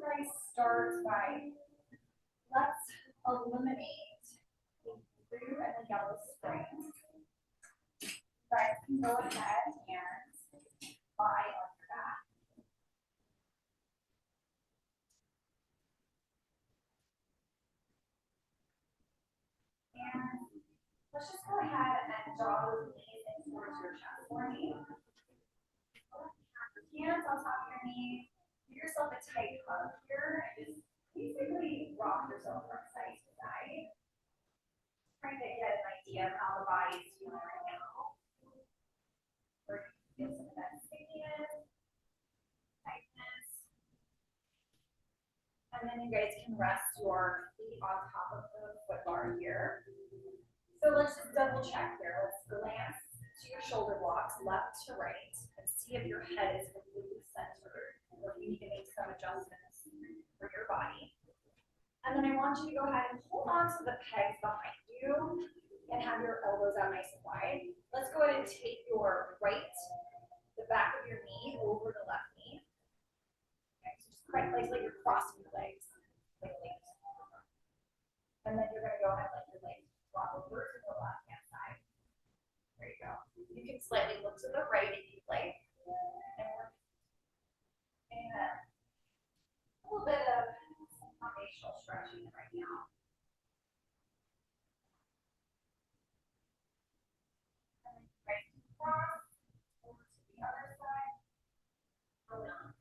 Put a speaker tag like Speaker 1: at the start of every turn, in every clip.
Speaker 1: guys start by, let's eliminate the blue and the yellow springs. You guys can go ahead and lie on your back. And let's just go ahead and draw those knees in towards your chest for me. Hands on top of your knees. Give yourself a tight hug here and just basically rock yourself from side to side. Trying to get an idea of how the body is feeling right now. Where you feel some of that stickiness, tightness. And then you guys can rest your feet on top of the foot bar here. So let's just double check here. Let's glance to your shoulder blocks, left to right, and see if your head is completely centered, or if you need to make some adjustments for your body. And then I want you to go ahead and hold on to the pegs behind you and have your elbows out nice and wide. Let's go ahead and take your right, the back of your knee over the left knee. Okay, so just place like you're crossing your legs. And then you're going to go ahead and let your legs drop over to the left hand side. There you go. You can slightly look to the right if you'd like. And we're getting a little bit of facial stretching right now. And then right across over to the other side. Hold on.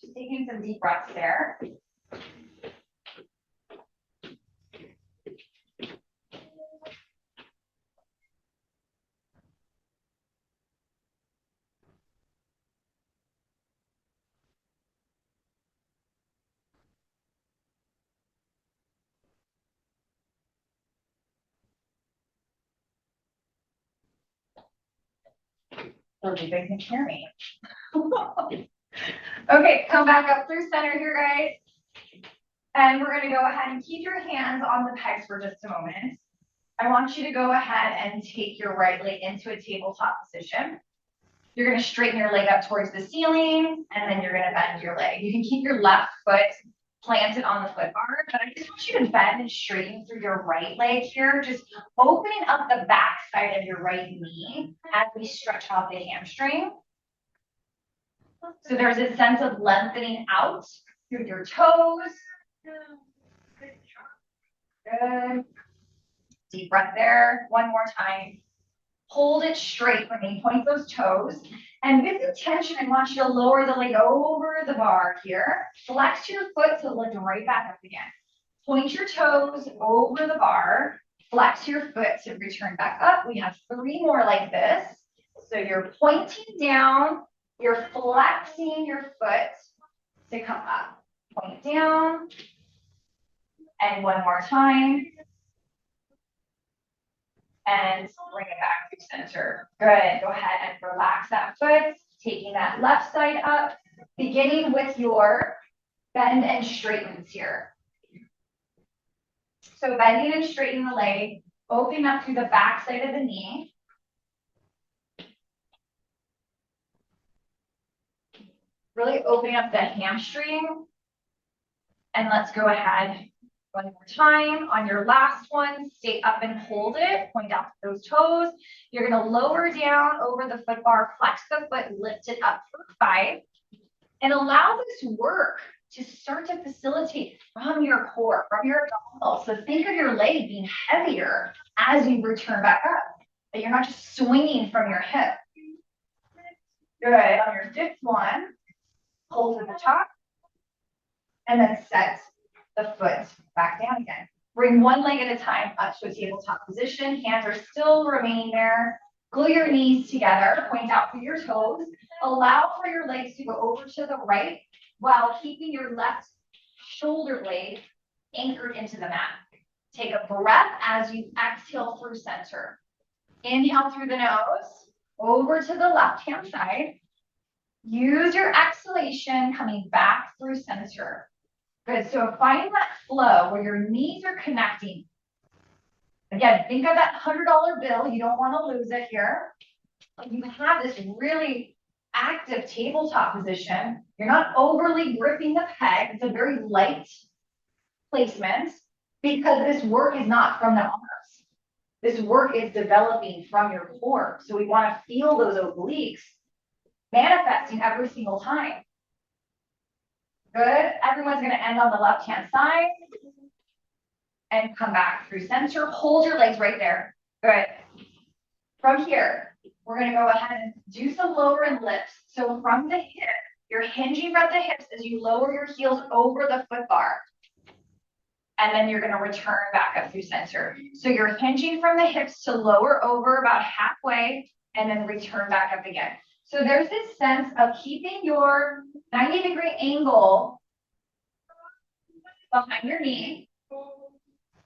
Speaker 1: Just taking some deep breaths there. So you guys can hear me. Okay, come back up through center here, guys. And we're going to go ahead and keep your hands on the pegs for just a moment. I want you to go ahead and take your right leg into a tabletop position. You're going to straighten your leg up towards the ceiling, and then you're going to bend your leg. You can keep your left foot planted on the foot bar, but I just want you to bend and straighten through your right leg here, just opening up the back side of your right knee as we stretch out the hamstring. So there's a sense of lengthening out through your toes. Good. Deep breath there. One more time. Hold it straight for me. Point those toes. And with intention, I want you to lower the leg over the bar here. Flex your foot to lift right back up again. Point your toes over the bar. Flex your foot to return back up. We have 3 more like this. So you're pointing down. You're flexing your foot to come up. Point down. And one more time. And bring it back to center. Good. Go ahead and relax that foot. Taking that left side up. Beginning with your bend and straightens here. So bending and straightening the leg. Opening up through the back side of the knee. Really opening up the hamstring. And let's go ahead one more time. On your last one, stay up and hold it. Point out those toes. You're going to lower down over the foot bar, flex the foot, lift it up for 5. And allow this work to start to facilitate from your core, from your abdominals. So think of your leg being heavier as you return back up. That you're not just swinging from your hip. Good. On your 5th one, hold to the top. And then set the foot back down again. Bring one leg at a time up to a tabletop position. Hands are still remaining there. Glue your knees together. Point out through your toes. Allow for your legs to go over to the right while keeping your left shoulder blade anchored into the mat. Take a breath as you exhale through center. Inhale through the nose, over to the left-hand side. Use your exhalation coming back through center. Good, so find that flow where your knees are connecting. Again, think of that $100 bill. You don't want to lose it here. You have this really active tabletop position. You're not overly gripping the peg. It's a very light placement because this work is not from the arms. This work is developing from your core. So we want to feel those obliques manifesting every single time. Good. Everyone's going to end on the left-hand side and come back through center. Hold your legs right there. Good. From here, we're going to go ahead and do some lowering lifts. So from the hip, you're hinging from the hips as you lower your heels over the foot bar. And then you're going to return back up through center. So you're hinging from the hips to lower over about halfway and then return back up again. So there's this sense of keeping your 90-degree angle behind your knee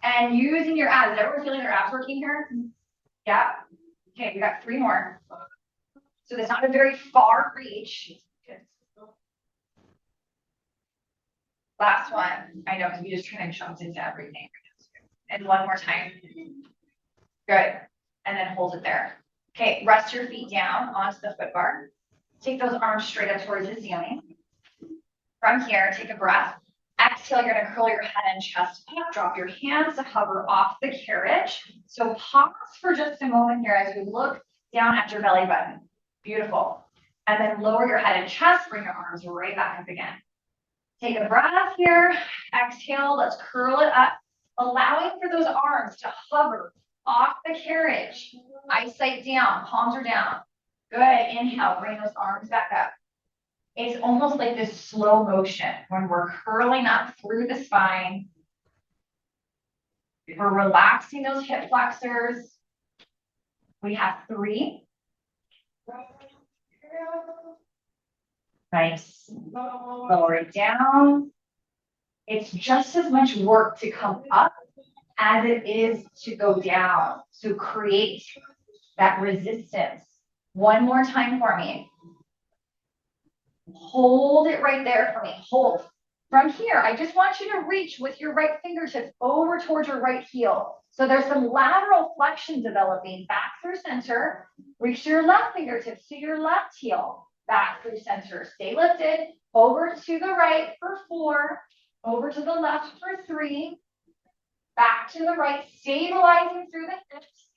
Speaker 1: and using your abs. Is everyone feeling their abs working here? Yeah. Okay, we got 3 more. So that's not a very far reach. Last one. I know, because we just kind of jumped into everything. And one more time. Good. And then hold it there. Okay, rest your feet down onto the foot bar. Take those arms straight up towards the ceiling. From here, take a breath. Exhale, you're going to curl your head and chest up. Drop your hands to hover off the carriage. So pause for just a moment here as we look down at your belly button. Beautiful. And then lower your head and chest. Bring your arms right back up again. Take a breath here. Exhale. Let's curl it up. Allowing for those arms to hover off the carriage. Eyesight down. Palms are down. Good. Inhale. Bring those arms back up. It's almost like this slow motion when we're curling up through the spine. We're relaxing those hip flexors. We have 3. Nice. Lower it down. It's just as much work to come up as it is to go down. So create that resistance. One more time for me. Hold it right there for me. Hold. From here, I just want you to reach with your right fingertips over towards your right heel. So there's some lateral flexion developing back through center. Reach your left fingertips to your left heel. Back through center. Stay lifted. Over to the right for 4. Over to the left for 3. Back to the right. Stabilizing through the hips.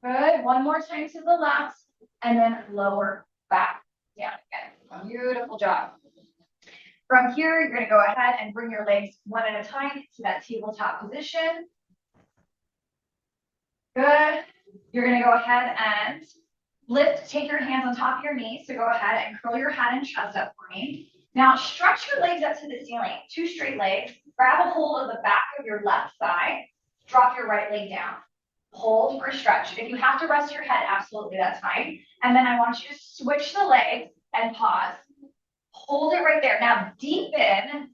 Speaker 1: Good. One more time to the left. And then lower back down again. Beautiful job. From here, you're going to go ahead and bring your legs one at a time to that tabletop position. Good. You're going to go ahead and lift, take your hands on top of your knees. So go ahead and curl your head and chest up for me. Now stretch your legs up to the ceiling. 2 straight legs. Grab a hold of the back of your left thigh. Drop your right leg down. Hold for a stretch. If you have to rest your head, absolutely, that's fine. And then I want you to switch the legs and pause. Hold it right there. Now deepen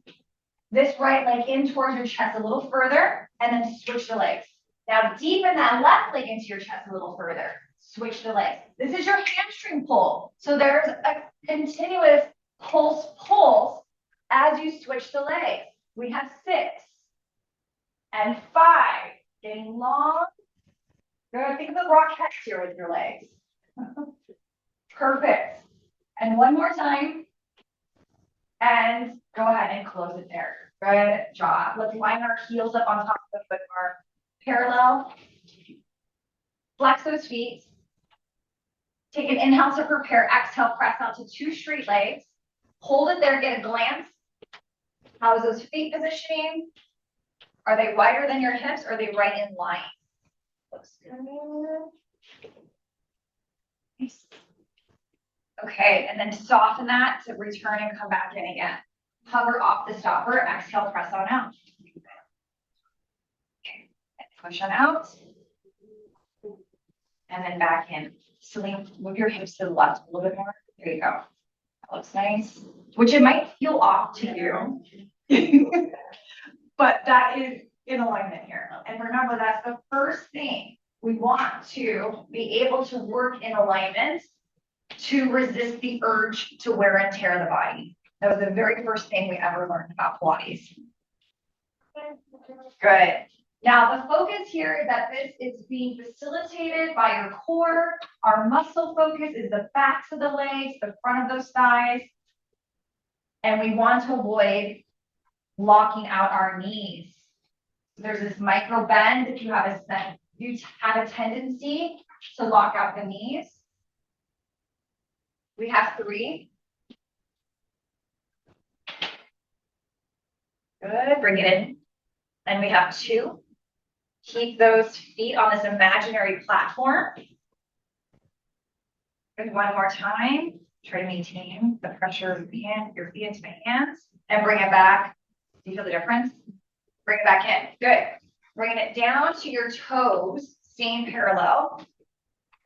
Speaker 1: this right leg in towards your chest a little further, and then switch the legs. Now deepen that left leg into your chest a little further. Switch the legs. This is your hamstring pull. So there's a continuous pulse as you switch the legs. We have 6 and 5. Getting long. Good. Think of the Rockettes here with your legs. Perfect. And one more time. And go ahead and close it there. Good job. Let's line our heels up on top of the foot bar. Parallel. Flex those feet. Take an inhale to prepare. Exhale, press out to 2 straight legs. Hold it there. Get a glance. How's those feet positioning? Are they wider than your hips? Or are they right in line? Looks good. Nice. Okay, and then soften that to return and come back in again. Hover off the stopper. Exhale, press on out. Okay, and push on out. And then back in. Celine, move your hips to the left a little bit more. There you go. That looks nice. Which it might feel off to you. But that is in alignment here. And remember, that's the first thing. We want to be able to work in alignment to resist the urge to wear and tear the body. That was the very first thing we ever learned about Pilates. Good. Now, the focus here is that this is being facilitated by your core. Our muscle focus is the backs of the legs, the front of those thighs. And we want to avoid locking out our knees. There's this micro bend if you have a tendency to lock out the knees. We have 3. Good, bring it in. And we have 2. Keep those feet on this imaginary platform. Good, one more time. Try to maintain the pressure of your feet into my hands and bring it back. Do you feel the difference? Bring it back in. Good. Bringing it down to your toes, staying parallel.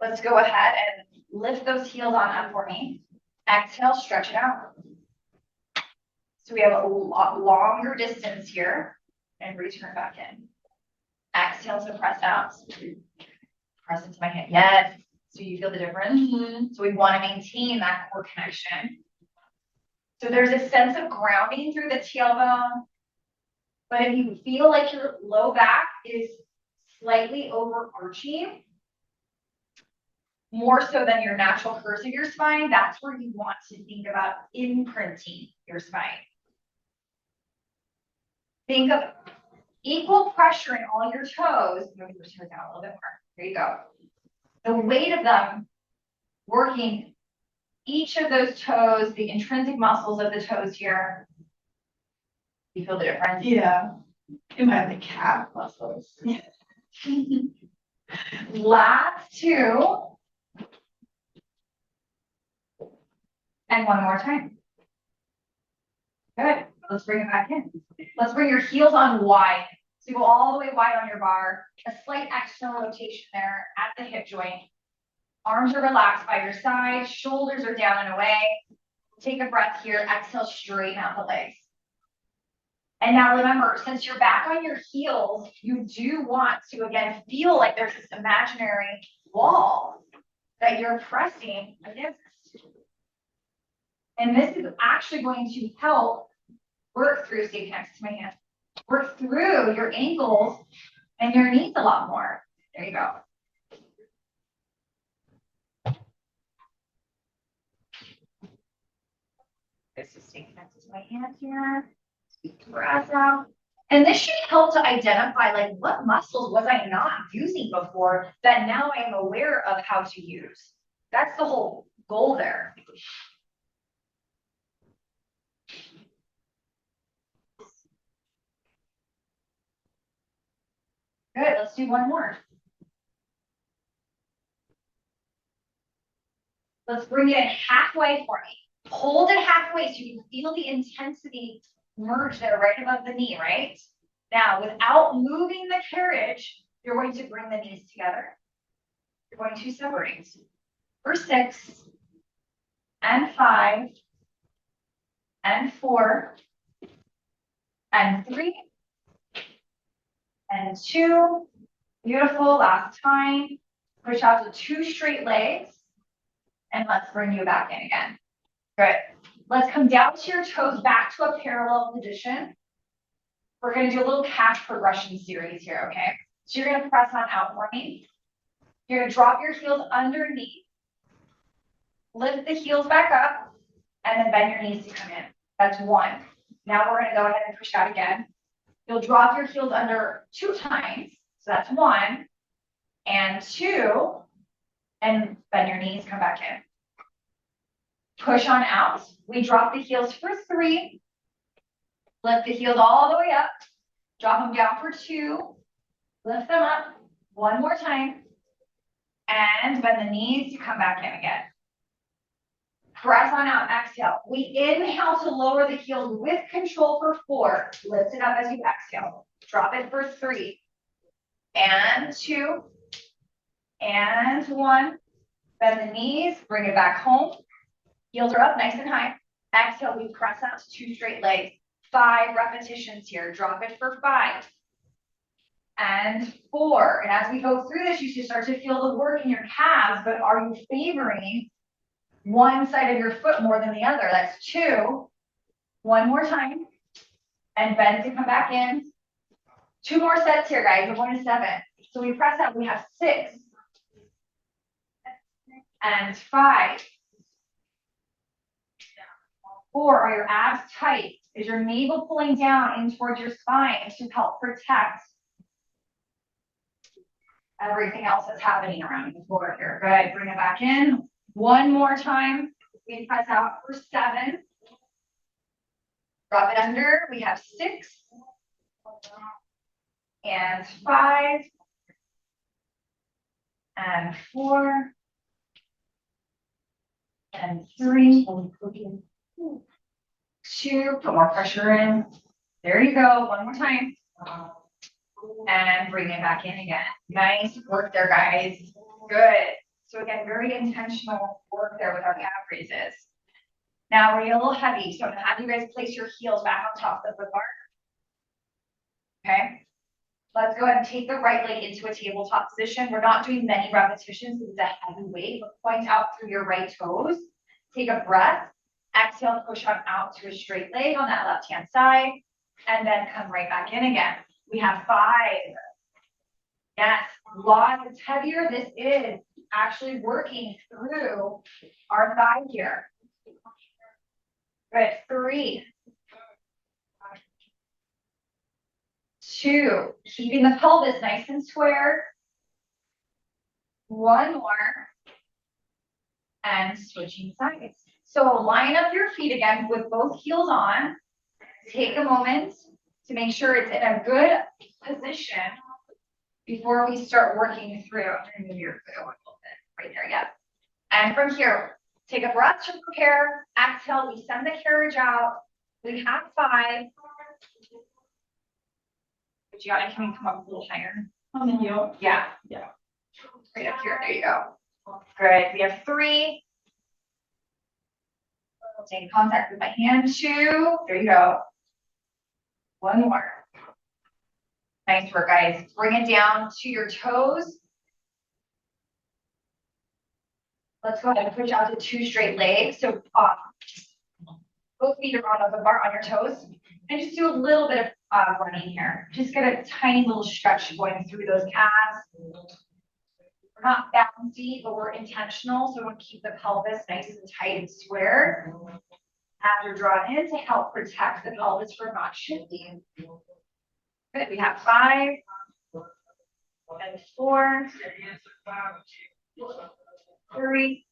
Speaker 1: Let's go ahead and lift those heels on up for me. Exhale, stretch it out. So we have a lot longer distance here and return back in. Exhale to press out. Press into my hand. Yes. So you feel the difference? So we want to maintain that core connection. So there's a sense of grounding through the tailbone. But if you feel like your low back is slightly overarching, more so than your natural curves of your spine, that's where you want to think about imprinting your spine. Think of equal pressure in all your toes. Move your toes down a little bit more. There you go. The weight of them working each of those toes, the intrinsic muscles of the toes here. You feel the difference? Yeah.
Speaker 2: In my the calf muscles.
Speaker 1: Last 2. And one more time. Good. Let's bring it back in. Let's bring your heels on wide. So you go all the way wide on your bar. A slight external rotation there at the hip joint. Arms are relaxed by your side. Shoulders are down and away. Take a breath here. Exhale, straighten out the legs. And now remember, since you're back on your heels, you do want to, again, feel like there's this imaginary wall that you're pressing against. And this is actually going to help work through, stay connected to my hand, work through your ankles and your knees a lot more. There you go. Just stay connected to my hand here. Breath out. And this should help to identify, like, what muscles was I not using before that now I am aware of how to use. That's the whole goal there. Good, let's do one more. Let's bring it in halfway for me. Hold it halfway so you can feel the intensity merge there right above the knee, right? Now, without moving the carriage, you're going to bring the knees together. You're going to separate for 6 and 5 and 4 and 3 and 2. Beautiful. Last time. Push out to 2 straight legs. And let's bring you back in again. Good. Let's come down to your toes, back to a parallel position. We're going to do a little calf progression series here, okay? So you're going to press on out for me. You're going to drop your heels underneath. Lift the heels back up. And then bend your knees to come in. That's 1. Now we're going to go ahead and push out again. You'll drop your heels under 2 times. So that's 1. And 2. And bend your knees, come back in. Push on out. We drop the heels for 3. Lift the heels all the way up. Drop them down for 2. Lift them up. 1 more time. And bend the knees to come back in again. Press on out, exhale. We inhale to lower the heels with control for 4. Lift it up as you exhale. Drop it for 3. And 2. And 1. Bend the knees, bring it back home. Heels are up nice and high. Exhale, we press out to 2 straight legs. 5 repetitions here. Drop it for 5. And 4. And as we go through this, you should start to feel the work in your calves, but are you favoring one side of your foot more than the other? That's 2. 1 more time. And bend to come back in. 2 more sets here, guys. We're going to 7. So we press up. We have 6 and 5. 4. Are your abs tight? Is your navel pulling down in towards your spine to help protect everything else that's happening around the floor here? Good. Bring it back in. 1 more time. We press out for 7. Drop it under. We have 6 and 5 and 4 and 3, 2. Put more pressure in. There you go. 1 more time. And bring it back in again. Nice work there, guys. Good. So again, very intentional work there with our calf raises. Now we're getting a little heavy, so I'm gonna have you guys place your heels back on top of the foot bar. Okay. Let's go ahead and take the right leg into a tabletop position. We're not doing many repetitions. This is a heavy weight, but point out through your right toes. Take a breath. Exhale, push on out to a straight leg on that left-hand side, and then come right back in again. We have 5. Yes, lots. It's heavier. This is actually working through our thigh here. Good. 3, 2, keeping the pelvis nice and square. 1 more. And switching sides. So line up your feet again with both heels on. Take a moment to make sure it's in a good position before we start working through. I'm going to move your foot a little bit. Right there, yeah. And from here, take a breath to prepare. Exhale, we send the carriage out. We have 5. But you gotta come up a little higher.
Speaker 2: On the heel.
Speaker 1: Yeah.
Speaker 2: Yeah.
Speaker 1: Right up here. There you go. Good. We have 3. Stay contact with my hand. 2. There you go. 1 more. Nice work, guys. Bring it down to your toes. Let's go ahead and push out to 2 straight legs. So both feet are on the bar on your toes. And just do a little bit of running here. Just get a tiny little stretch going through those calves. We're not bouncy, but we're intentional. So we want to keep the pelvis nice and tight and square. After drawn in to help protect the pelvis from not shifting. Good. We have 5 and 4, 3,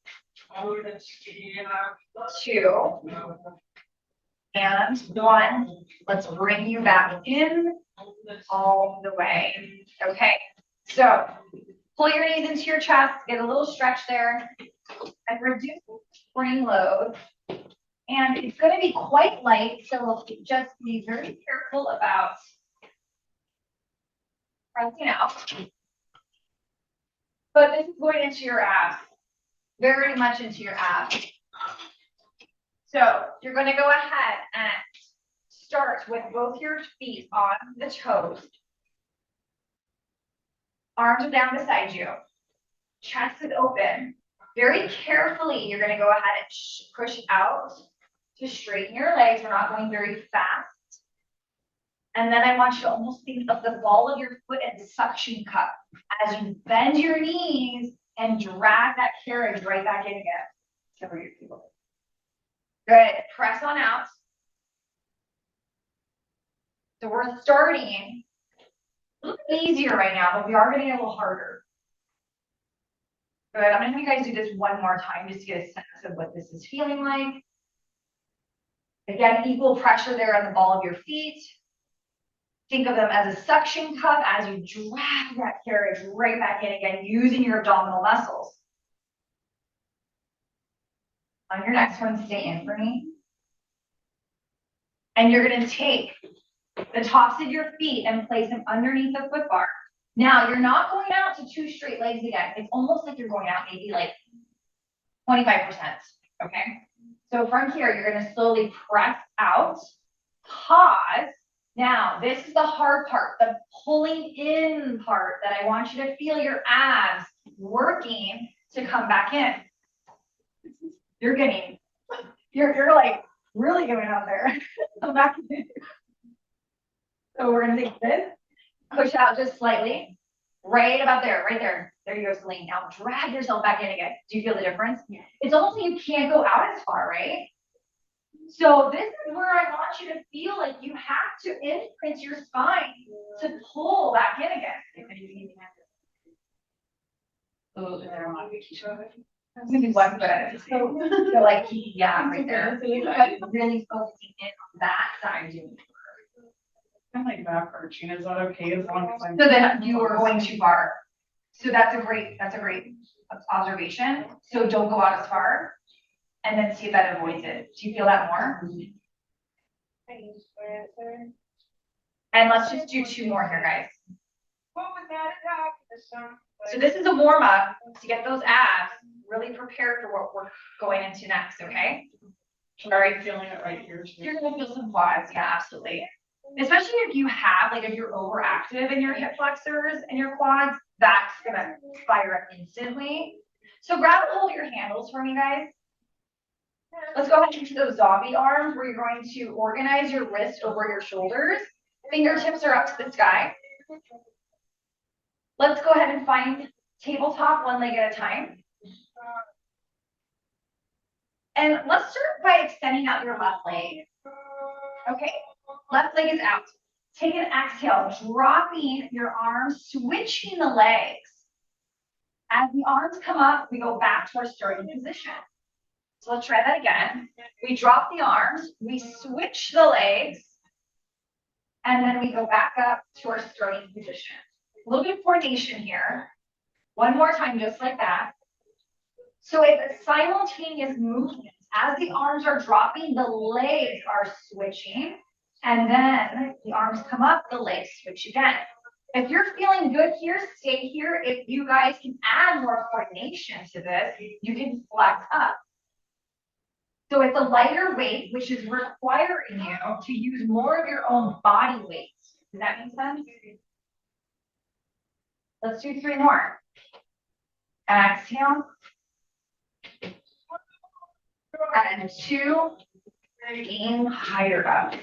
Speaker 1: 2, and 1. Let's bring you back in all the way. Okay. So pull your knees into your chest, get a little stretch there, and reduce the spring load. And it's going to be quite light, so we'll just be very careful about pressing out. But this is going into your abs, very much into your abs. So you're going to go ahead and start with both your feet on the toes. Arms are down beside you. Chest is open. Very carefully, you're going to go ahead and push out to straighten your legs. We're not going very fast. And then I want you to almost think of the ball of your foot as a suction cup as you bend your knees and drag that carriage right back in again. Cover your feet. Good. Press on out. So we're starting a little bit easier right now, but we are getting a little harder. Good. I'm going to have you guys do this 1 more time just to get a sense of what this is feeling like. Again, equal pressure there on the ball of your feet. Think of them as a suction cup as you drag that carriage right back in again, using your abdominal muscles. On your next one, stay in for me. And you're going to take the tops of your feet and place them underneath the foot bar. Now, you're not going out to 2 straight legs again. It's almost like you're going out maybe like 25%, okay? So from here, you're going to slowly press out, pause. Now, this is the hard part, the pulling in part that I want you to feel your abs working to come back in. You're getting, you're like really going out there. Come back in. So we're going to take this. Push out just slightly. Right about there, right there. There you go, Celine. Now drag yourself back in again. Do you feel the difference?
Speaker 2: Yeah.
Speaker 1: It's almost like you can't go out as far, right? So this is where I want you to feel like you have to imprint your spine to pull back in again.
Speaker 2: Oh, they're on vacation.
Speaker 1: Maybe one foot. So like, yeah, right there. But really focusing in on that side doing.
Speaker 2: I'm like back arching. Is that okay as long as I'm?
Speaker 1: So then you are going too far. So that's a great observation. So don't go out as far. And then see if that avoids it. Do you feel that more? And let's just do 2 more here, guys. So this is a warm up to get those abs really prepared for what we're going into next, okay?
Speaker 2: Sorry, feeling it right here.
Speaker 1: You're gonna feel some quads, yeah, absolutely. Especially if you have, like if you're overactive in your hip flexors and your quads, that's gonna fire up instantly. So grab a hold of your handles for me, guys. Let's go ahead into those zombie arms where you're going to organize your wrist over your shoulders. Fingertips are up to the sky. Let's go ahead and find tabletop 1 leg at a time. And let's start by extending out your left leg. Okay, left leg is out. Take an exhale, dropping your arms, switching the legs. As the arms come up, we go back to our starting position. So let's try that again. We drop the arms, we switch the legs, and then we go back up to our starting position. A little bit of coordination here. 1 more time, just like that. So it's a simultaneous movement. As the arms are dropping, the legs are switching, and then the arms come up, the legs switch again. If you're feeling good here, stay here. If you guys can add more coordination to this, you can flex up. So it's a lighter weight, which is requiring you to use more of your own body weight. Does that make sense? Let's do 3 more. Exhale. And 2. Aim higher up.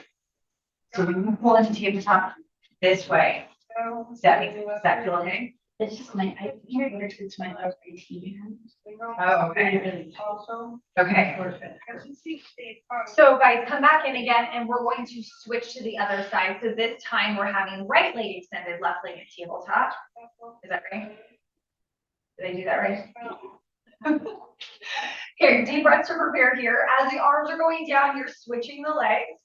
Speaker 1: So we can pull into tabletop this way. Does that feel okay?
Speaker 2: It's just my, I can't it's my left IT.
Speaker 1: Oh, okay. Okay. So guys, come back in again, and we're going to switch to the other side. So this time we're having right leg extended, left leg at tabletop. Is that right? Did I do that right? Okay, deep breaths to prepare here. As the arms are going down, you're switching the legs.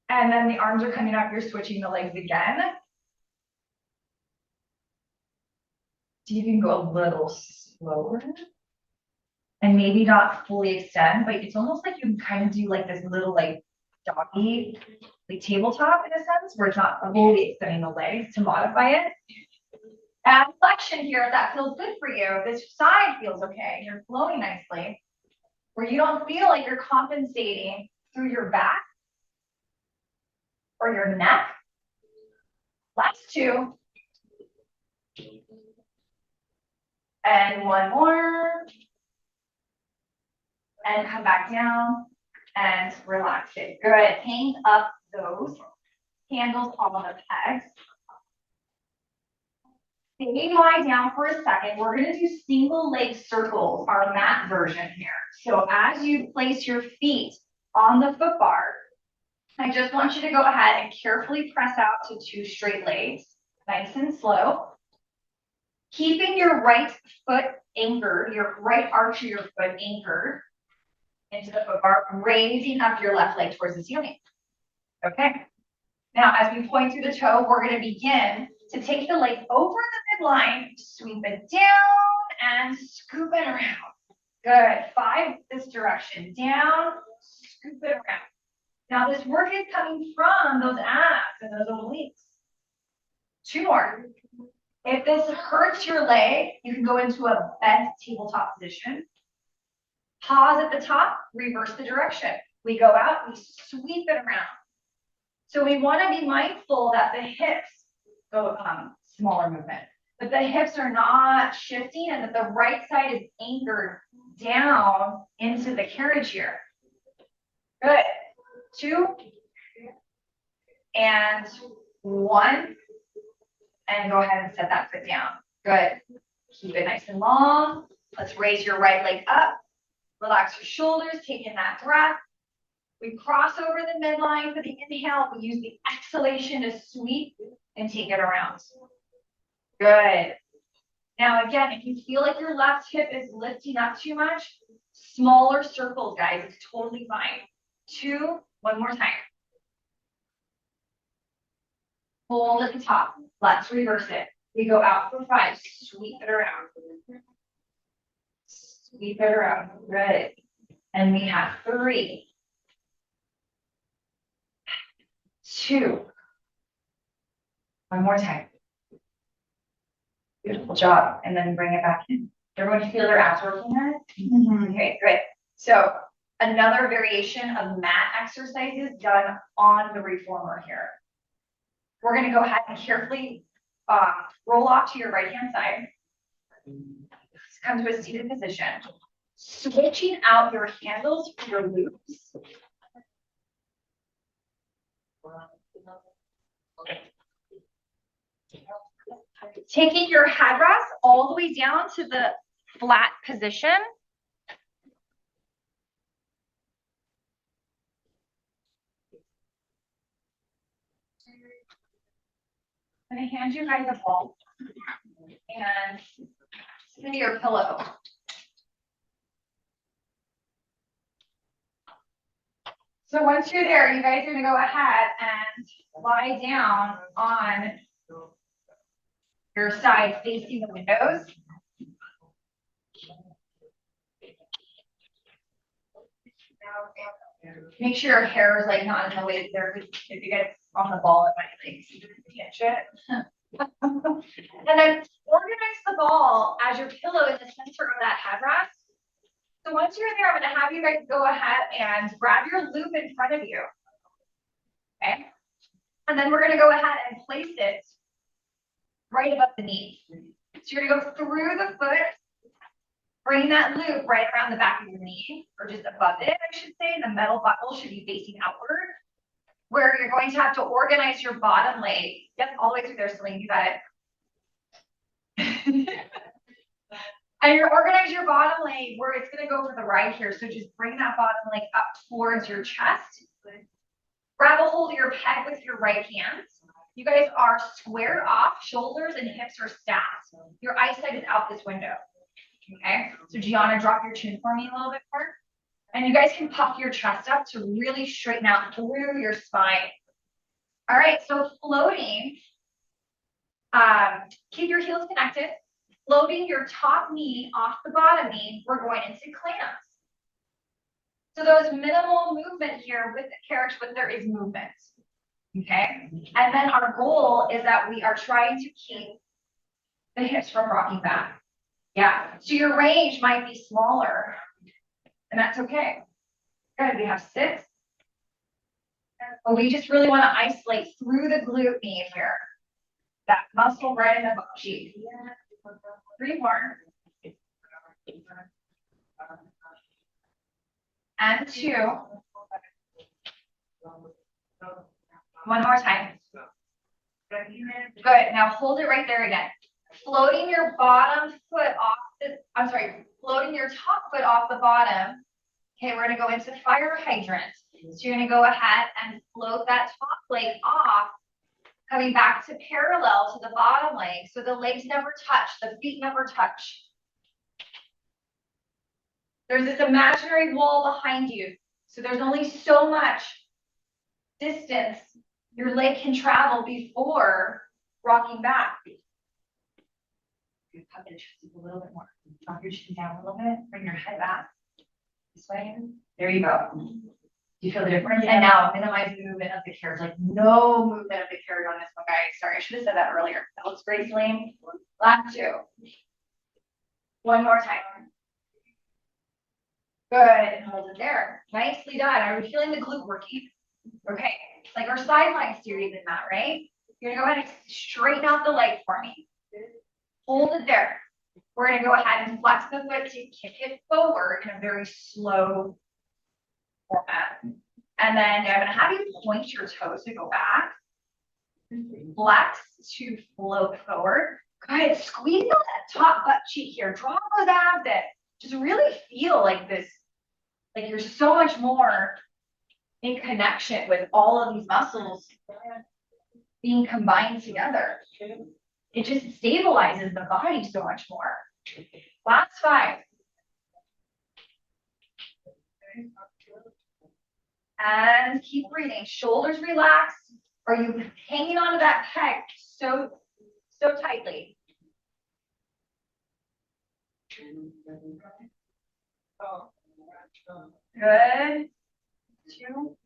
Speaker 1: And then the arms are coming up, you're switching the legs again. So you can go a little slower. And maybe not fully extend, but it's almost like you can kind of do like this little like doggy, like tabletop in a sense, where it's not fully extending the legs to modify it. Add flexion here if that feels good for you. This side feels okay. You're flowing nicely. Where you don't feel like you're compensating through your back or your neck. Last 2. And 1 more. And come back down and relax it. Good. Hang up those handles on the pegs. Stay lie down for a second. We're going to do single leg circles, our mat version here. So as you place your feet on the foot bar, I just want you to go ahead and carefully press out to 2 straight legs, nice and slow. Keeping your right foot anchored, your right arch of your foot anchored into the foot bar, raising up your left leg towards the ceiling. Okay. Now, as we point through the toe, we're going to begin to take the leg over the midline, sweep it down, and scoop it around. Good. 5 this direction. Down, scoop it around. Now, this work is coming from those abs and those obliques. 2 more. If this hurts your leg, you can go into a bent tabletop position. Pause at the top, reverse the direction. We go out, we sweep it around. So we want to be mindful that the hips go smaller movement, but the hips are not shifting and that the right side is anchored down into the carriage here. Good. 2 and 1, and go ahead and set that foot down. Good. Keep it nice and long. Let's raise your right leg up. Relax your shoulders, take in that breath. We cross over the midline for the inhale. We use the exhalation to sweep and take it around. Good. Now again, if you feel like your left hip is lifting up too much, smaller circles, guys, it's totally fine. 2, one more time. Hold at the top. Let's reverse it. We go out for 5. Sweep it around. Sweep it around. Good. And we have 3, 2. One more time. Beautiful job. And then bring it back in. Everyone feel their abs working there? Okay, great. So another variation of mat exercises done on the reformer here. We're going to go ahead and carefully roll off to your right-hand side. Come to a seated position. Switching out your handles for your loops. Taking your headrest all the way down to the flat position. I'm going to hand you guys a ball and sit into your pillow. So once you're there, you guys are going to go ahead and lie down on your side facing the windows. Make sure your hair is like not in the way there. If you get on the ball, it might like catch it. And then organize the ball as your pillow in the center of that headrest. So once you're there, I'm going to have you guys go ahead and grab your loop in front of you. Okay. And then we're going to go ahead and place it right above the knee. So you're going to go through the foot, bring that loop right around the back of your knee, or just above it, I should say. The metal buckle should be facing outward, where you're going to have to organize your bottom leg. Yep, all the way through there, Celine, you got it. And you're organize your bottom leg where it's going to go to the right here. So just bring that bottom leg up towards your chest. Grab a hold of your peg with your right hand. You guys are squared off, shoulders and hips are stacked. Your eyesight is out this window. Okay, so Gianna, drop your chin for me a little bit more. And you guys can puff your chest up to really straighten out through your spine. All right, so floating, keep your heels connected. Floating your top knee off the bottom knee, we're going into clamps. So those minimal movement here with the carriage, but there is movement. Okay, and then our goal is that we are trying to keep the hips from rocking back. Yeah, so your range might be smaller, and that's okay. Good, we have 6. But we just really want to isolate through the glute knee here. That muscle right in the butt cheek. 3 more. And 2. One more time. Good, now hold it right there again. Floating your bottom foot off floating your top foot off the bottom. Okay, we're gonna go into fire hydrant. So you're gonna go ahead and float that top leg off, coming back to parallel to the bottom leg. So the legs never touch, the feet never touch. There's this imaginary wall behind you. So there's only so much distance your leg can travel before rocking back. Puff your chest a little bit more. Drop your chin down a little bit. Bring your head back. This way. There you go. Do you feel the difference? Yeah. And now minimize the movement of the carriage. Like no movement of the carriage on this one, guys. Sorry, I should have said that earlier. That looks great, Celine. Last 2. One more time. Good. And hold it there. Nicely done. Are we feeling the glute working? Okay. It's like our sideline series in that, right? You're gonna go ahead and straighten out the leg for me. Hold it there. We're going to go ahead and flex the foot to kick it forward in a very slow format. And then I'm going to have you point your toes to go back. Flex to float forward. Go ahead, squeeze out that top butt cheek here. Draw those abs in. Just really feel like this, like you're so much more in connection with all of these muscles being combined together. It just stabilizes the body so much more. Last 5. And keep breathing. Shoulders relaxed. Are you hanging onto that peg so tightly? Good. 2.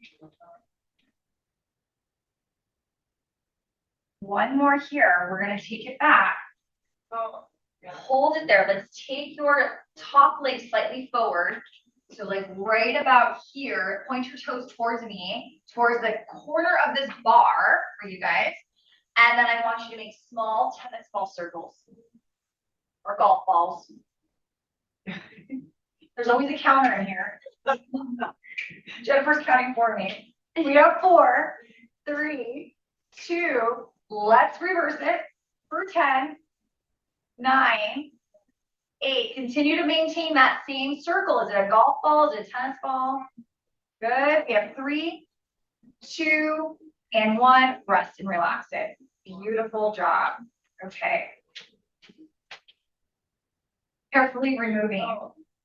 Speaker 1: 1 more here. We're going to take it back. Hold it there. Let's take your top leg slightly forward. So like right about here, point your toes towards me, towards the corner of this bar for you guys. And then I want you to make small tennis ball circles or golf balls. There's always a counter in here. Jennifer's counting for me. We have 4, 3, 2. Let's reverse it for 10, 9, 8. Continue to maintain that same circle. Is it a golf ball? Is it a tennis ball? Good. We have 3, 2, and 1. Rest and relax it. Beautiful job. Okay. Carefully removing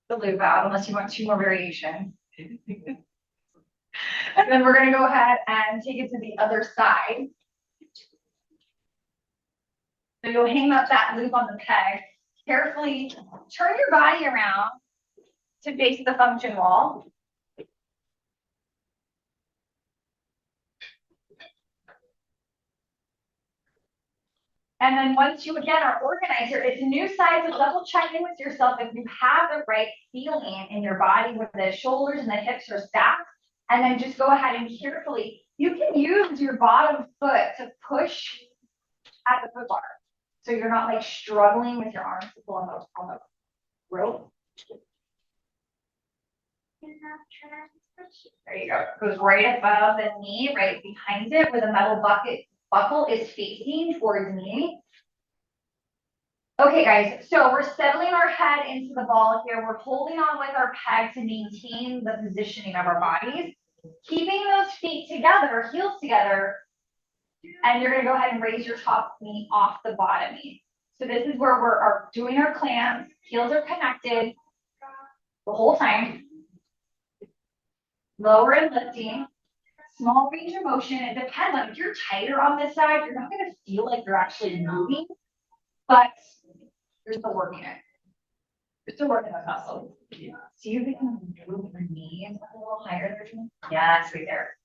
Speaker 1: the loop out unless you want 2 more variations. And then we're going to go ahead and take it to the other side. So you'll hang up that loop on the peg. Carefully turn your body around to face the function wall. And then once you again are organized here, it's a new side, so double check in with yourself if you have the right feeling in your body where the shoulders and the hips are stacked. And then just go ahead and carefully, you can use your bottom foot to push at the foot bar. So you're not like struggling with your arms to pull on the rope. There you go. Goes right above the knee, right behind it where the metal buckle is facing towards me. Okay, guys, so we're settling our head into the ball here. We're holding on with our peg to maintain the positioning of our bodies. Keeping those feet together, heels together, and you're going to go ahead and raise your top knee off the bottom knee. So this is where we're doing our clamps. Heels are connected the whole time. Lower and lifting. Small range of motion. It depends on if you're tighter on this side, you're not going to feel like you're actually moving, but you're still working it. You're still working those muscles. Yeah. See if you can move your knees a little higher there. Yes, right there.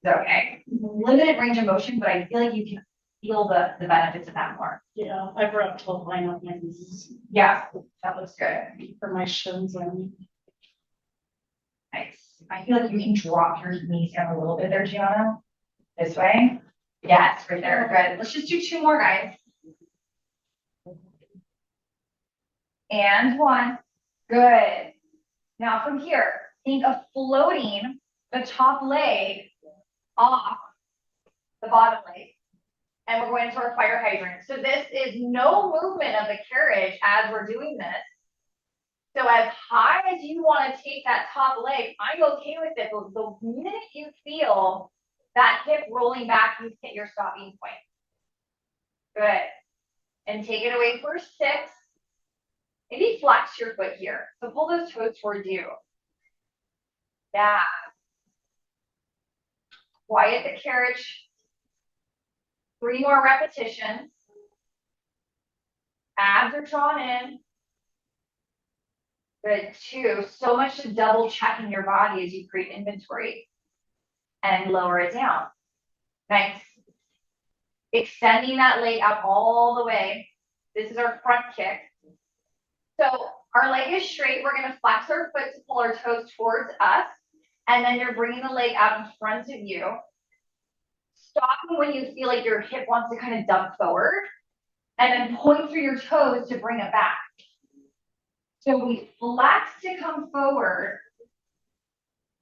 Speaker 1: Okay. Limited range of motion, but I feel like you can feel the benefits of that more.
Speaker 2: Yeah, I brought to line up my knees.
Speaker 1: Yeah, that looks good.
Speaker 2: For my shins and
Speaker 1: Nice. I feel like you can drop your knees down a little bit there, Gianna. This way. Yes, right there. Good. Let's just do 2 more, guys. And 1. Good. Now from here, think of floating the top leg off the bottom leg. And we're going into our fire hydrant. So this is no movement of the carriage as we're doing this. So as high as you want to take that top leg, I'm okay with it. But the minute you feel that hip rolling back, you hit your stopping point. Good. And take it away for 6. Maybe flex your foot here. So pull those toes towards you. Yeah. Quiet the carriage. 3 more repetitions. Abs are drawn in. Good. 2. So much to double check in your body as you create inventory. And lower it down. Nice. Extending that leg out all the way. This is our front kick. So our leg is straight. We're going to flex our foot to pull our toes towards us. And then you're bringing the leg out in front of you. Stopping when you feel like your hip wants to kind of dump forward. And then point through your toes to bring it back. So we flex to come forward.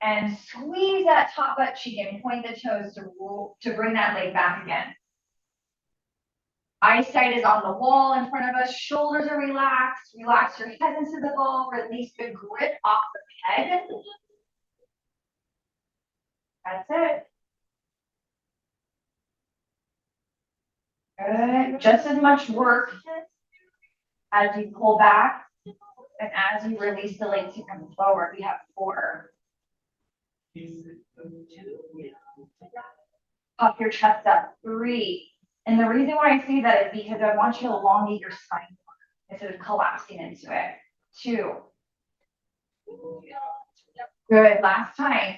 Speaker 1: And squeeze that top butt cheek and point the toes to bring that leg back again. Eyesight is on the wall in front of us. Shoulders are relaxed. Relax your head into the ball. Release the grip off the head. That's it. Good. Just as much work as you pull back and as you release the legs to come forward. We have 4. Puff your chest up. 3. And the reason why I say that is because I want you to elongate your spine instead of collapsing into it. 2. Good. Last time.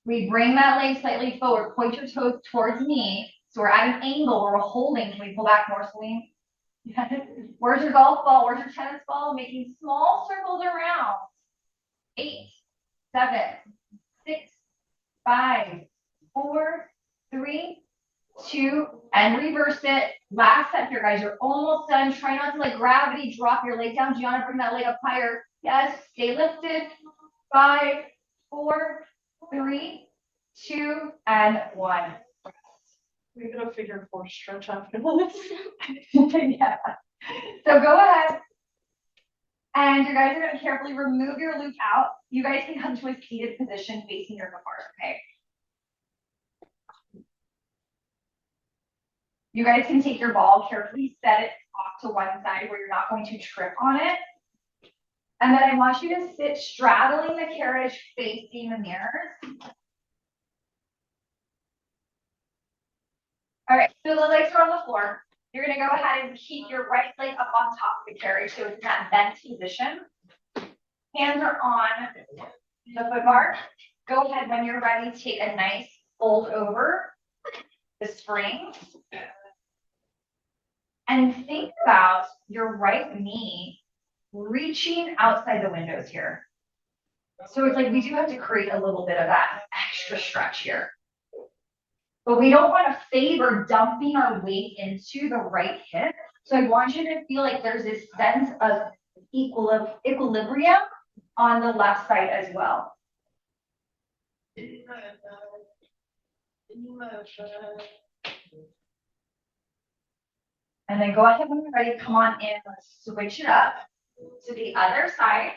Speaker 1: We bring that leg slightly forward. Point your toes towards me. So we're at an angle where we're holding. Can we pull back more, Celine? Where's your golf ball? Where's your tennis ball? Making small circles around. 8, 7, 6, 5, 4, 3, 2, and reverse it. Last set here, guys. You're almost done. Try not to let gravity drop your leg down. Gianna, bring that leg up higher. Yes, stay lifted. 5, 4, 3, 2, and 1.
Speaker 2: We got a figure 4 stretch after this.
Speaker 1: Yeah. So go ahead. And you guys are going to carefully remove your loop out. You guys can come to a seated position facing your guitar, okay? You guys can take your ball, carefully set it off to one side where you're not going to trip on it. And then I want you to sit straddling the carriage facing the mirrors. All right, so the legs are on the floor. You're going to go ahead and keep your right leg up on top of the carriage so it's in that bent position. Hands are on the foot bar. Go ahead when you're ready, take a nice fold over the springs. And think about your right knee reaching outside the windows here. So it's like we do have to create a little bit of that extra stretch here. But we don't want to favor dumping our weight into the right hip. So I want you to feel like there's this sense of equilibrium on the left side as well. And then go ahead when you're ready, come on in, let's switch it up to the other side.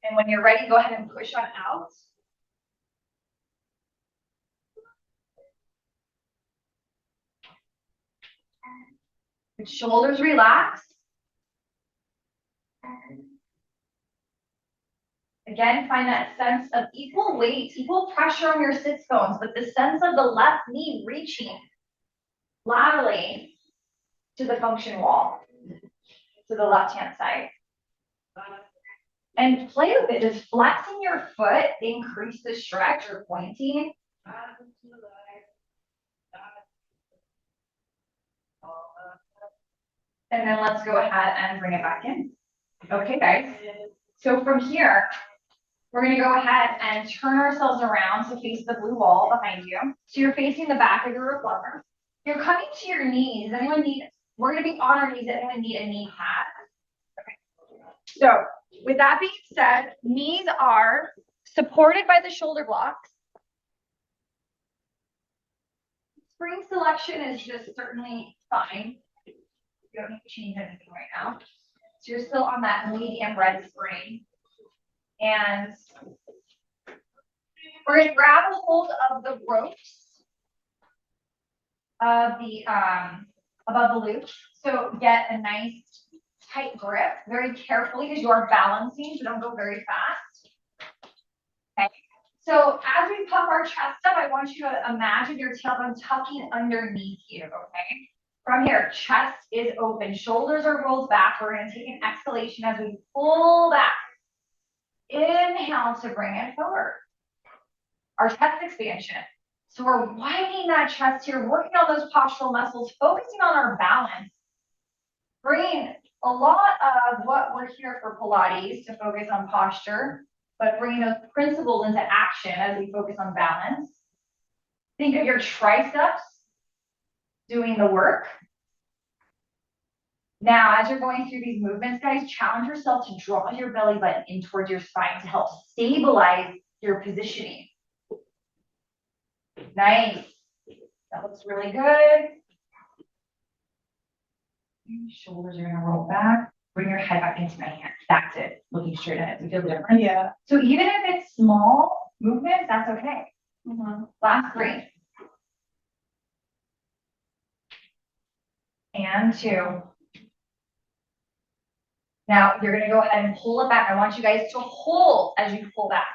Speaker 1: And when you're ready, go ahead and push on out. The shoulders relax. Again, find that sense of equal weight, equal pressure on your sits bones, but the sense of the left knee reaching laterally to the function wall, to the left-hand side. And play with it, just flexing your foot, increase the stretch or pointing. And then let's go ahead and bring it back in. Okay, guys. So from here, we're going to go ahead and turn ourselves around to face the blue wall behind you. So you're facing the back of your reformer. You're coming to your knees. Anyone need, we're going to be on our knees. Anyone need a knee pad? Okay. So with that being said, knees are supported by the shoulder blocks. Spring selection is just certainly fine. You don't need to change anything right now. So you're still on that medium red spring. And we're going to grab a hold of the ropes of the above the loop. So get a nice tight grip very carefully because you are balancing, so don't go very fast. Okay. So as we puff our chest up, I want you to imagine your tailbone tucking underneath you, okay? From here, chest is open, shoulders are rolled back. We're going to take an exhalation as we pull back. Inhale to bring it forward. Our chest expansion. So we're widening that chest here, working on those postural muscles, focusing on our balance. Bringing a lot of what we're here for Pilates to focus on posture, but bringing those principles into action as we focus on balance. Think of your triceps doing the work. Now, as you're going through these movements, guys, challenge yourself to draw your belly button in towards your spine to help stabilize your positioning. Nice. That looks really good. Shoulders are gonna roll back. Bring your head back into my hand. That's it. Looking straight ahead. You feel the difference?
Speaker 2: Yeah.
Speaker 1: So even if it's small movements, that's okay. Last 3. And 2. Now you're gonna go ahead and pull it back. I want you guys to hold as you pull back.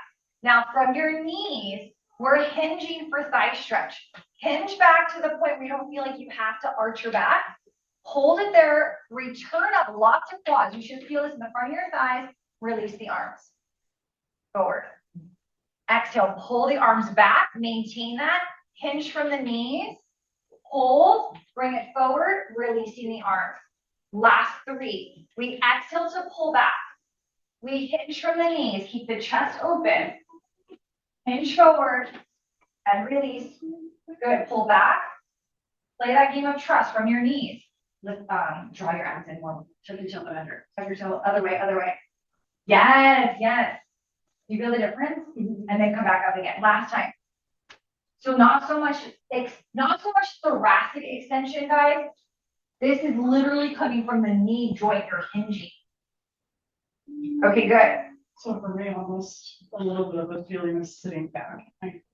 Speaker 1: Now from your knees, we're hinging for thigh stretch. Hinge back to the point where you don't feel like you have to arch your back. Hold it there, return up, lots of quads. You should feel this in the front of your thighs. Release the arms. Forward. Exhale, pull the arms back, maintain that. Hinge from the knees. Hold, bring it forward, releasing the arms. Last 3. We exhale to pull back. We hinge from the knees, keep the chest open. Hinge forward and release. Good, pull back. Play that game of trust from your knees. Draw your arms in more. Tuck your toe under. Tuck your toe other way, other way. Yes, yes. You feel the difference? And then come back up again. Last time. So not so much thoracic extension, guys. This is literally coming from the knee joint you're hinging. Okay, good.
Speaker 2: So for me, almost a little bit of a feeling of sitting back.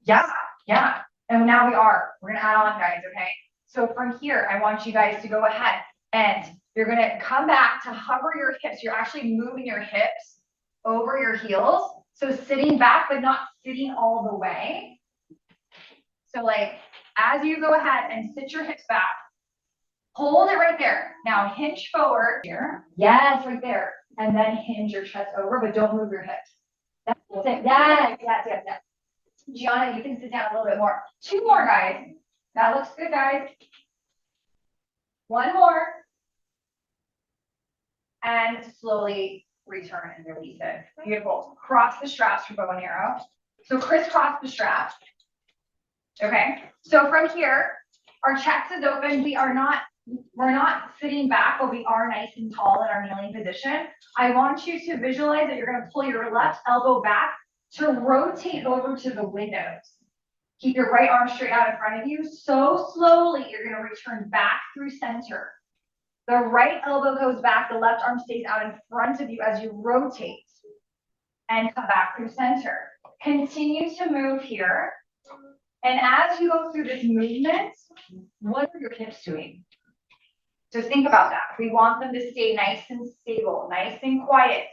Speaker 1: Yeah, yeah. And now we're gonna add on, guys, okay? So from here, I want you guys to go ahead and you're gonna come back to hover your hips. You're actually moving your hips over your heels. So sitting back, but not sitting all the way. So like, as you go ahead and sit your hips back, hold it right there. Now hinge forward here. Yes, right there. And then hinge your chest over, but don't move your hips. That's it. Yes, yes, yes, yes. Gianna, you can sit down a little bit more. 2 more, guys. That looks good, guys. 1 more. And slowly return and release it. Beautiful. Cross the straps for bow and arrow. So crisscross the straps. Okay. So from here, our chest is open. We're not sitting back, but we are nice and tall in our kneeling position. I want you to visualize that you're going to pull your left elbow back to rotate over to the windows. Keep your right arm straight out in front of you. So slowly, you're going to return back through center. The right elbow goes back, the left arm stays out in front of you as you rotate and come back through center. Continue to move here. And as you go through this movement, what are your hips doing? So think about that. We want them to stay nice and stable, nice and quiet.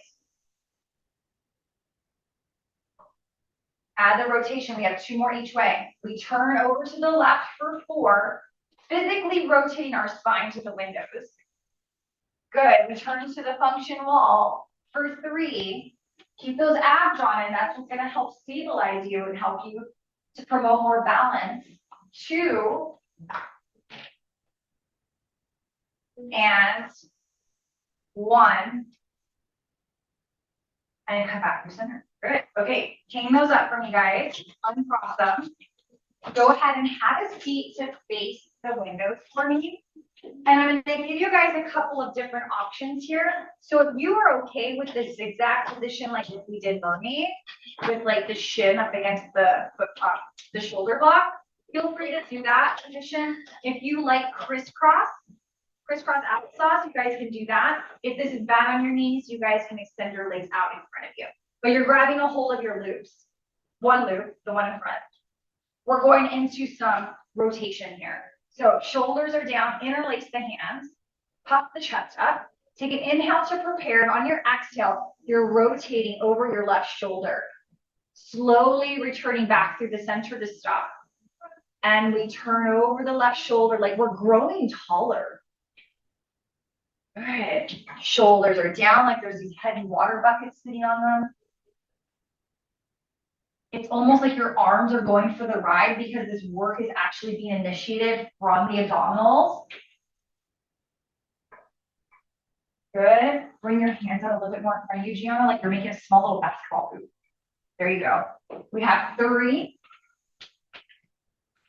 Speaker 1: Add the rotation. We have 2 more each way. We turn over to the left for 4, physically rotating our spine to the windows. Good. Return to the function wall for 3. Keep those abs on, and that's what's going to help stabilize you and help you to promote more balance. 2. And 1. And come back to center. Good. Okay. Hang those up for me, guys. Uncross them. Go ahead and have a seat to face the windows for me. And I'm going to give you guys a couple of different options here. So if you are okay with this exact position, like if we did mermaid, with like the shin up against the shoulder block, feel free to do that position. If you like crisscross applesauce, you guys can do that. If this is bad on your knees, you guys can extend your legs out in front of you. But you're grabbing a hold of your loops. One loop, the one in front. We're going into some rotation here. So shoulders are down, interlace the hands, puff the chest up. Take an inhale to prepare, and on your exhale, you're rotating over your left shoulder. Slowly returning back through the center to stop. And we turn over the left shoulder like we're growing taller. Good. Shoulders are down like there's these heavy water buckets sitting on them. It's almost like your arms are going for the ride because this work is actually being initiated from the abdominals. Good. Bring your hands out a little bit more in front of you, Gianna, like you're making a small little basketball hoop. There you go. We have 3.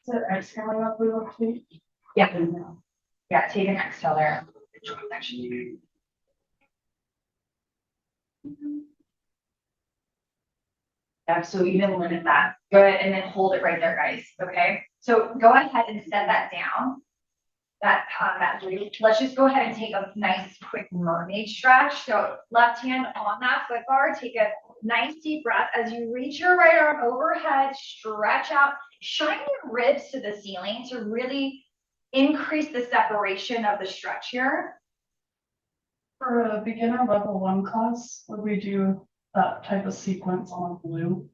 Speaker 2: So exhaling up a little bit.
Speaker 1: Yeah. Yeah, take an exhale there. Yeah, so even limit that. Good, and then hold it right there, guys, okay? So go ahead and set that down. That glute. Let's just go ahead and take a nice quick mermaid stretch. So left hand on that foot bar, take a nice deep breath as you reach your right arm overhead, stretch out, shine your ribs to the ceiling to really increase the separation of the stretch here.
Speaker 2: For a beginner level 1 class, would we do that type of sequence on a blue?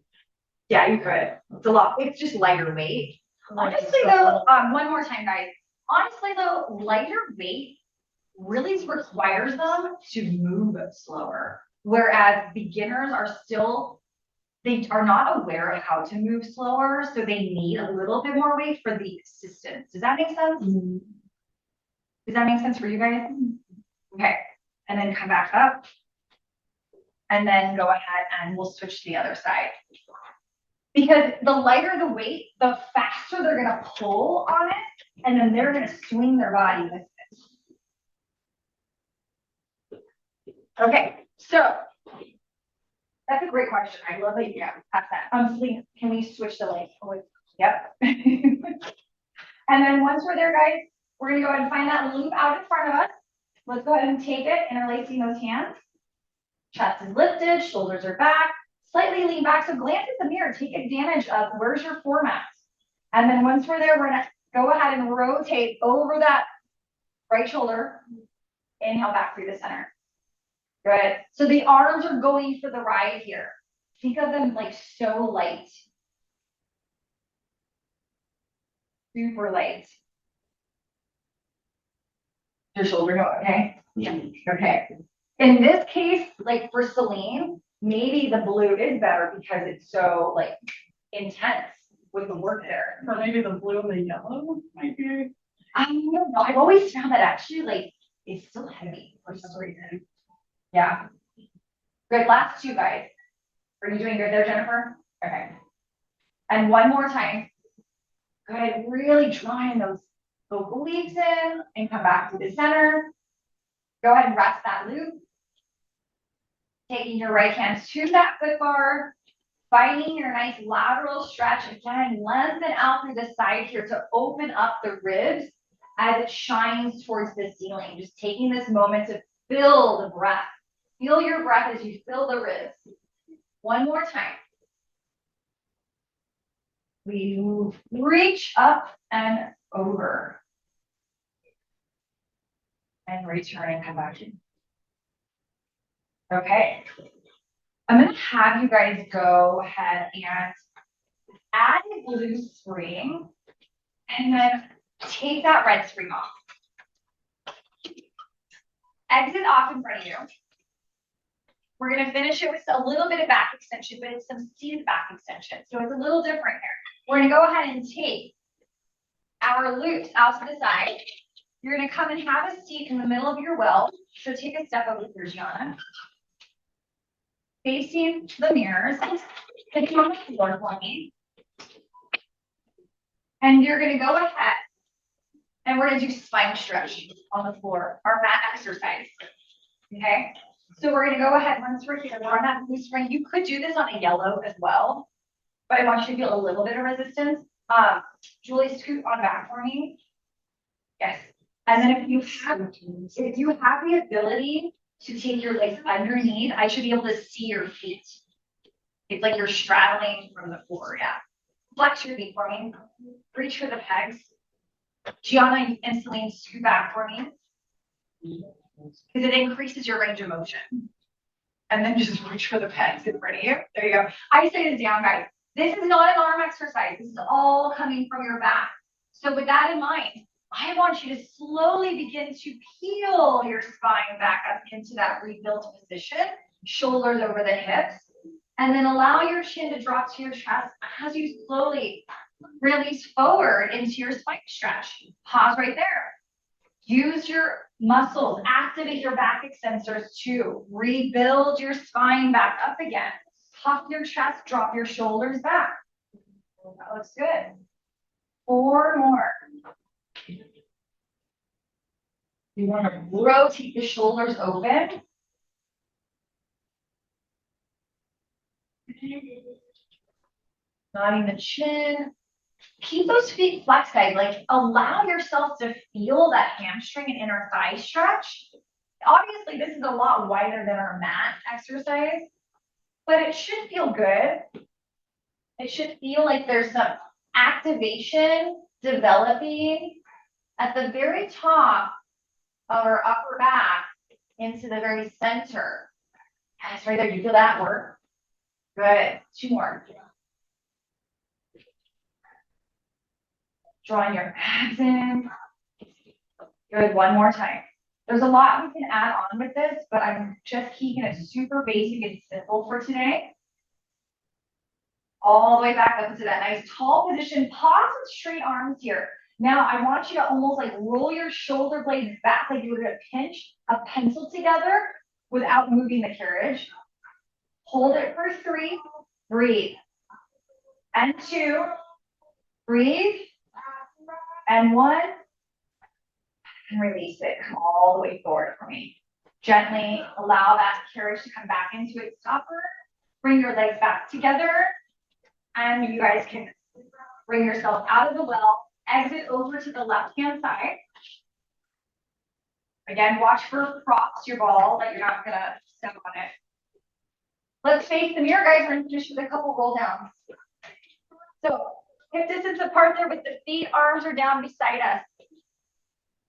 Speaker 1: Yeah, you could. It's a lot, it's just lighter weight. Honestly though, one more time, guys. Honestly though, lighter weight really requires them to move slower. Whereas beginners are still, they are not aware of how to move slower. So they need a little bit more weight for the assistance. Does that make sense?
Speaker 2: Mm-hmm.
Speaker 1: Does that make sense for you guys? Okay. And then come back up. And then go ahead and we'll switch to the other side. Because the lighter the weight, the faster they're going to pull on it, and then they're going to swing their body with it. Okay, so that's a great question. I love that you got past that. Celine, can we switch the leg? Oh, yep. And then once we're there, guys, we're going to go ahead and find that loop out in front of us. Let's go ahead and take it, interlacing those hands. Chest is lifted, shoulders are back. Slightly lean back, so glance at the mirror, take advantage of where's your format. And then once we're there, we're gonna go ahead and rotate over that right shoulder. Inhale back through the center. Good. So the arms are going for the ride here. Think of them like so light. Super light. Your shoulder go, okay? Yeah. Okay. In this case, like for Celine, maybe the blue is better because it's so like intense with the work there.
Speaker 2: Or maybe the blue and the yellow might be.
Speaker 1: I don't know. I've always found that actually like it's still heavy for some reason. Yeah. Good. Last two, guys. Are you doing good there, Jennifer? Okay. And one more time. Good. Really drawing those obliques in and come back to the center. Go ahead and rest that loop. Taking your right hand to that foot bar, finding your nice lateral stretch. Again, lengthen out through the side here to open up the ribs as it shines towards the ceiling. Just taking this moment to fill the breath. Feel your breath as you fill the ribs. One more time. We move, reach up and over. And return and come back in. Okay. I'm going to have you guys go ahead and add a blue spring and then take that red spring off. Exit off in front of you. We're going to finish it with a little bit of back extension, but it's some seated back extension. So it's a little different here. We're going to go ahead and take our loops out to the side. You're going to come and have a seat in the middle of your well. So take a step over here, Gianna. Facing the mirrors, sitting on the floor for me. And you're going to go ahead and we're going to do spine stretch on the floor, our mat exercise. Okay, so we're going to go ahead once we're here, we're on that blue spring. You could do this on a yellow as well, but I want you to feel a little bit of resistance. Julie, scoot on back for me. Yes, and then if you have the ability to take your legs underneath, I should be able to see your feet. It's like you're straddling from the floor, yeah. Flex your feet for me. Reach for the pegs. Gianna and Celine, scoot back for me. Because it increases your range of motion. And then just reach for the pegs in front of you. There you go. I say this down, guys. This is not an arm exercise. This is all coming from your back. So with that in mind, I want you to slowly begin to peel your spine back up into that rebuilt position, shoulders over the hips, and then allow your chin to drop to your chest as you slowly release forward into your spine stretch. Pause right there. Use your muscles, activate your back extensors to rebuild your spine back up again. Puff your chest, drop your shoulders back. That looks good. 4 more. You want to rotate the shoulders open. Nodding the chin. Keep those feet flexed, guys. Like, allow yourself to feel that hamstring and inner thigh stretch. Obviously, this is a lot wider than our mat exercise, but it should feel good. It should feel like there's some activation developing at the very top of our upper back into the very center. Yes, right there. You feel that work? Good. 2 more. Drawing your abs in. Good. 1 more time. There's a lot we can add on with this, but I'm just keeping it super basic and simple for today. All the way back up into that nice tall position. Pause with straight arms here. Now I want you to almost like roll your shoulder blades back like you were gonna pinch a pencil together without moving the carriage. Hold it for 3, breathe. And 2, breathe. And 1, and release it. Come all the way forward for me. Gently allow that carriage to come back into its stopper. Bring your legs back together. And you guys can bring yourself out of the well. Exit over to the left-hand side. Again, watch for props to your ball that you're not gonna step on it. Let's face the mirror, guys. We're gonna finish with a couple roll downs. So hip distance apart there with the feet, arms are down beside us.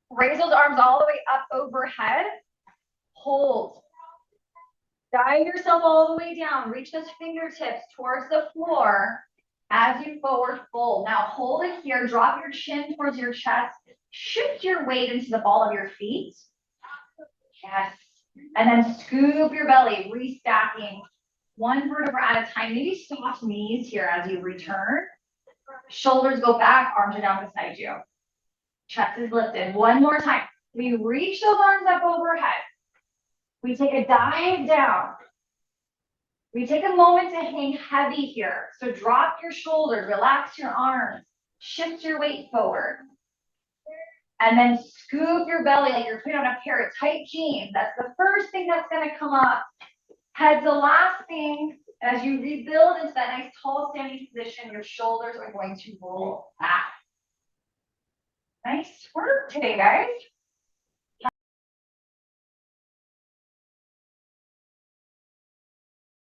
Speaker 1: Raise those arms all the way up overhead. Hold. Dive yourself all the way down. Reach those fingertips towards the floor as you forward fold. Now hold it here. Drop your chin towards your chest. Shift your weight into the ball of your feet. Yes. And then scoop your belly, restacking 1 vertebra at a time. Maybe soft knees here as you return. Shoulders go back, arms are down beside you. Chest is lifted. 1 more time. We reach those arms up overhead. We take a dive down. We take a moment to hang heavy here. So drop your shoulders, relax your arms, shift your weight forward. And then scoop your belly like you're putting on a pair of tight jeans. That's the first thing that's going to come up. Head's the last thing. As you rebuild into that nice tall standing position, your shoulders are going to roll back. Nice work today, guys.